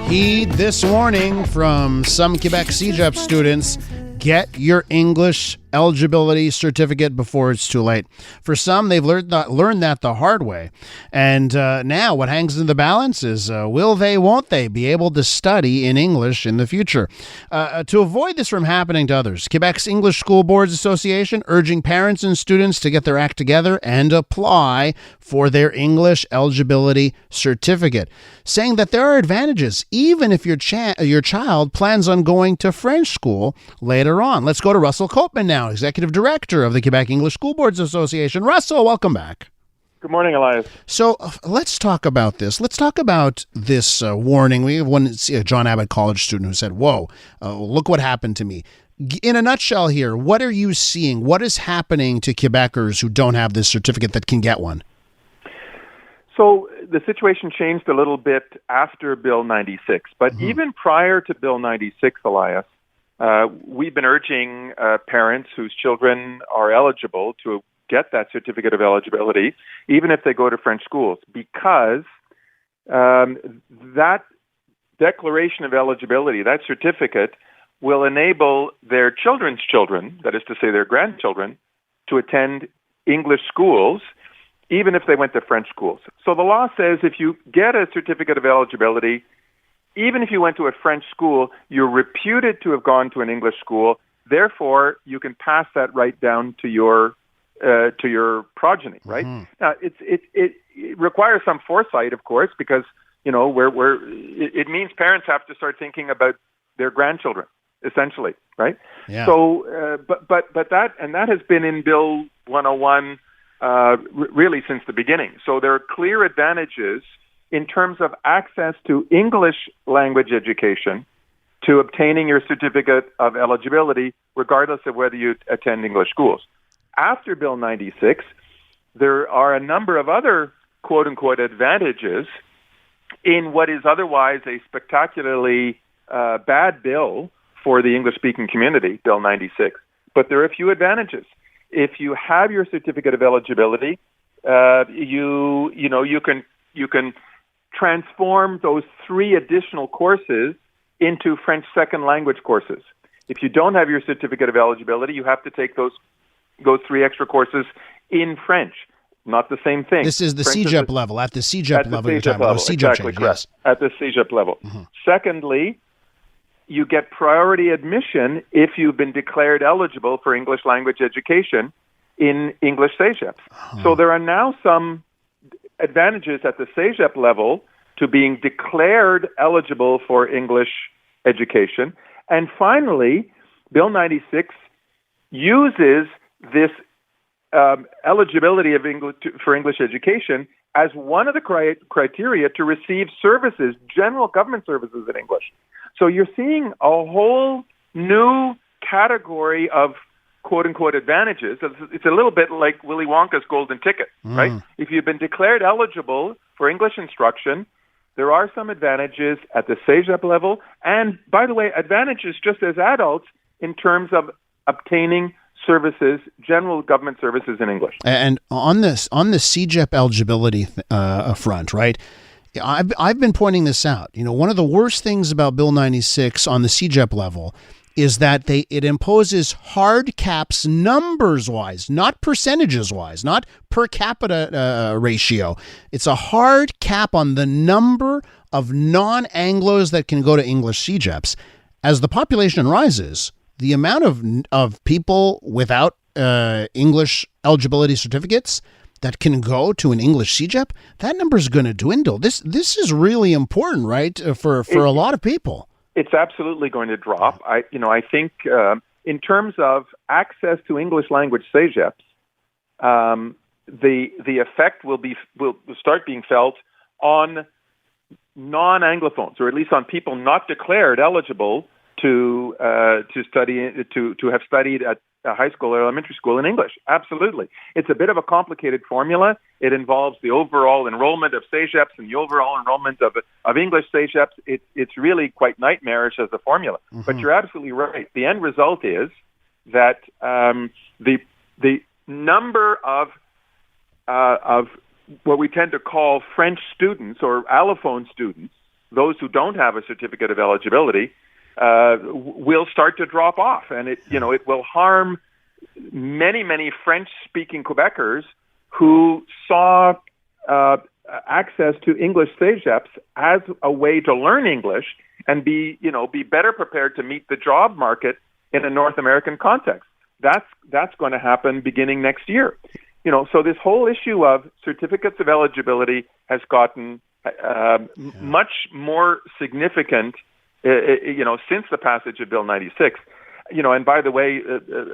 Heed this warning from some Quebec CEGEP students. Get your English eligibility certificate before it's too late. For some, they've learned that the hard way. And now what hangs in the balance is will they, won't they be able to study in English in the future? To avoid this from happening to others, Quebec's English School Boards Association urging parents and students to get their act together and apply for their English eligibility certificate, saying that there are advantages even if your child plans on going to French school later on. Let's go to Russell Copeman now, Executive Director of the Quebec English School Boards Association. Russell, welcome back. Good morning, Elias. So let's talk about this. Let's talk about this warning. We have one John Abbott College student who said, whoa, look what happened to me. In a nutshell here, what are you seeing? What is happening to Quebecers who don't have this certificate that can get one? So the situation changed a little bit after Bill 96, but even prior to Bill 96, Elias, we've been urging parents whose children are eligible to get that certificate of eligibility, even if they go to French schools, because that declaration of eligibility, that certificate, will enable their children's children, that is to say their grandchildren, to attend English schools, even if they went to French schools. So the law says if you get a certificate of eligibility, even if you went to a French school, you're reputed to have gone to an English school. Therefore, you can pass that right down to your progeny, right? Now, it requires some foresight, of course, because it means parents have to start thinking about their grandchildren, essentially, right? Yeah. So, but that has been in Bill 101 really since the beginning. So there are clear advantages in terms of access to English language education to obtaining your certificate of eligibility, regardless of whether you attend English schools. After Bill 96, there are a number of other quote-unquote advantages in what is otherwise a spectacularly bad bill for the English-speaking community, Bill 96. But there are a few advantages. If you have your certificate of eligibility, you can transform those 3 additional courses into French second language courses. If you don't have your certificate of eligibility, you have to take those 3 extra courses in French. Not the same thing. This is the CEGEP level. At the CEGEP level, you're talking about CEGEP exactly change, correct. yes. At the CEGEP level. Secondly, you get priority admission if you've been declared eligible for English language education in English CEGEPs. So there are now some advantages at the CEGEP level to being declared eligible for English education. And finally, Bill 96 uses this eligibility of for English education as one of the criteria to receive services, general government services in English. So you're seeing a whole new category of quote-unquote advantages. It's a little bit like Willy Wonka's golden ticket, right? If you've been declared eligible for English instruction, there are some advantages at the CEGEP level, and, by the way, advantages just as adults in terms of obtaining services, general government services in English. And on the CEGEP eligibility front, right? I've been pointing this out. One of the worst things about Bill 96 on the CEGEP level is that it imposes hard caps numbers-wise, not percentages-wise, not per capita ratio. It's a hard cap on the number of non-Anglos that can go to English CEGEPs. As the population rises, the amount of people without English eligibility certificates that can go to an English CEGEP, that number is going to dwindle. This is really important, right, for a lot of people. It's absolutely going to drop. I think in terms of access to English language CEGEPs, the effect will start being felt on non-Anglophones, or at least on people not declared eligible to have studied at a high school or elementary school in English. Absolutely. It's a bit of a complicated formula. It involves the overall enrollment of CEGEPs and the overall enrollment of English CEGEPs. It's really quite nightmarish as a formula. But you're absolutely right. The end result is that the number of what we tend to call French students or allophone students, those who don't have a certificate of eligibility will start to drop off, and it will harm many French-speaking Quebecers who saw access to English CEGEPs as a way to learn English and be better prepared to meet the job market in a North American context. That's going to happen beginning next year. So this whole issue of certificates of eligibility has gotten much more significant, since the passage of Bill 96. And by the way,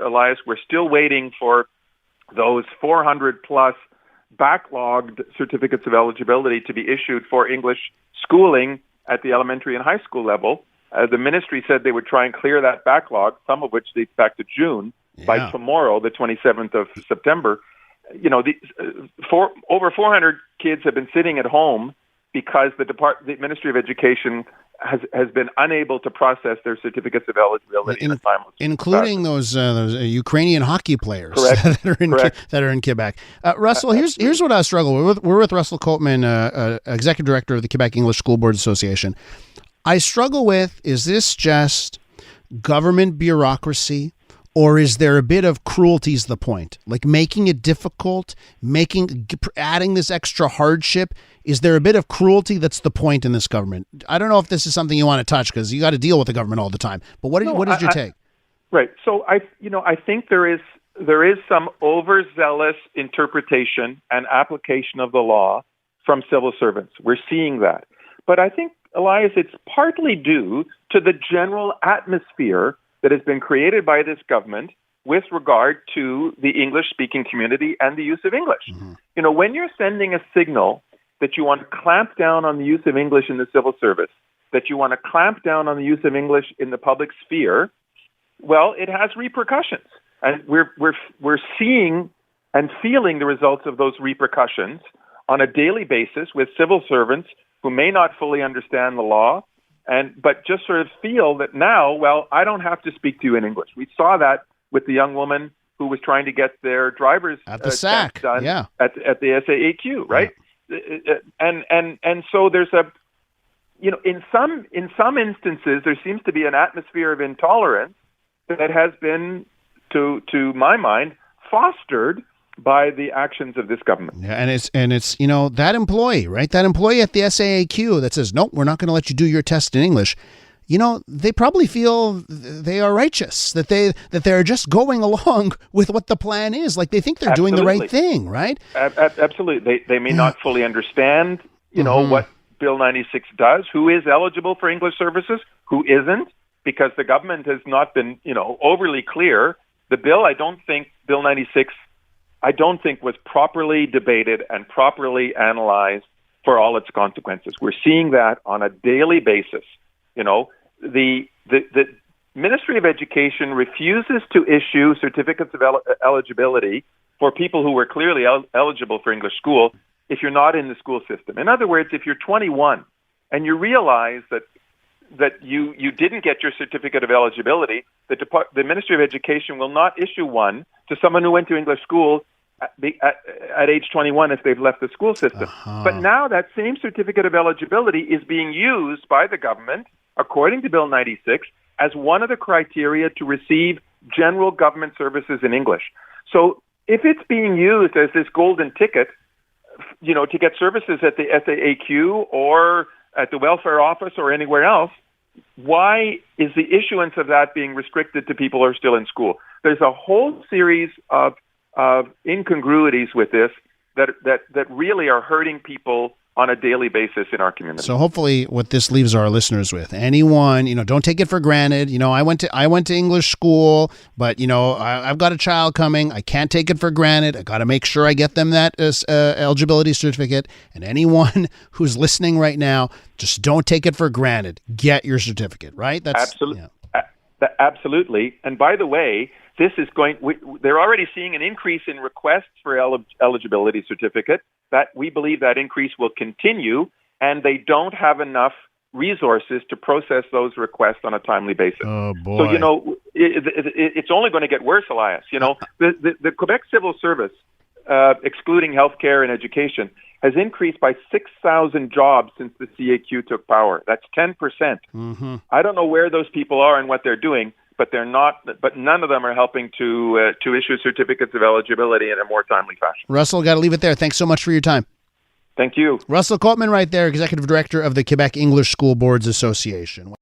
Elias, we're still waiting for those 400 plus backlogged certificates of eligibility to be issued for English schooling at the elementary and high school level. The ministry said they would try and clear that backlog, some of which dates back to June, by tomorrow, the 27th of September. Over 400 kids have been sitting at home because the Ministry of Education has been unable to process their certificates of eligibility in a timely fashion. Including those Ukrainian hockey players that are in Quebec. Russell, here's what I struggle with. We're with Russell Copeman, Executive Director of the Quebec English School Board Association. I struggle with, is this just government bureaucracy, or is there a bit of cruelty is the point? Like making it difficult, adding this extra hardship. Is there a bit of cruelty that's the point in this government? I don't know if this is something you want to touch because you got to deal with the government all the time. But what is your take? Right. So I think there is some overzealous interpretation and application of the law from civil servants. We're seeing that. But I think, Elias, it's partly due to the general atmosphere that has been created by this government with regard to the English-speaking community and the use of English. Mm-hmm. When you're sending a signal that you want to clamp down on the use of English in the civil service, that you want to clamp down on the use of English in the public sphere, well, it has repercussions. And we're seeing and feeling the results of those repercussions on a daily basis with civil servants who may not fully understand the law, but just sort of feel that now, well, I don't have to speak to you in English. We saw that with the young woman who was trying to get their driver's at the SAC done at the SAAQ, right? Yeah. And so there's in some instances there seems to be an atmosphere of intolerance that has been, to my mind, fostered by the actions of this government. Yeah, and it's that employee, right? That employee at the SAAQ that says, nope, we're not going to let you do your test in English. They probably feel they are righteous, that they're just going along with what the plan is. Like they think they're doing the right thing, right? Absolutely. They may not fully understand, what Bill 96 does, who is eligible for English services, who isn't, because the government has not been, overly clear. The bill, Bill 96, I don't think was properly debated and properly analyzed for all its consequences. We're seeing that on a daily basis. The Ministry of Education refuses to issue certificates of eligibility for people who were clearly eligible for English school if you're not in the school system. In other words, if you're 21 and you realize that you didn't get your certificate of eligibility, the Ministry of Education will not issue one to someone who went to English school at age 21 if they've left the school system. Uh-huh. But now that same certificate of eligibility is being used by the government, according to Bill 96, as one of the criteria to receive general government services in English. So if it's being used as this golden ticket, to get services at the SAAQ or at the welfare office or anywhere else, why is the issuance of that being restricted to people who are still in school? There's a whole series of incongruities with this that really are hurting people on a daily basis in our community. So hopefully what this leaves our listeners with, anyone, don't take it for granted. I went to English school, but I've got a child coming. I can't take it for granted. I got to make sure I get them that eligibility certificate. And anyone who's listening right now, just don't take it for granted. Get your certificate, right? That's absolutely. Yeah. Absolutely. And by the way, they're already seeing an increase in requests for eligibility certificate. That we believe that increase will continue, and they don't have enough resources to process those requests on a timely basis. Oh boy! So it's only going to get worse, Elias. The Quebec Civil Service excluding healthcare and education, has increased by 6,000 jobs since the CAQ took power. That's 10%. Mm-hmm. I don't know where those people are and what they're doing, but they're not. But none of them are helping to issue certificates of eligibility in a more timely fashion. Russell, got to leave it there. Thanks so much for your time. Thank you. Russell Copeman right there, Executive Director of the Quebec English School Boards Association.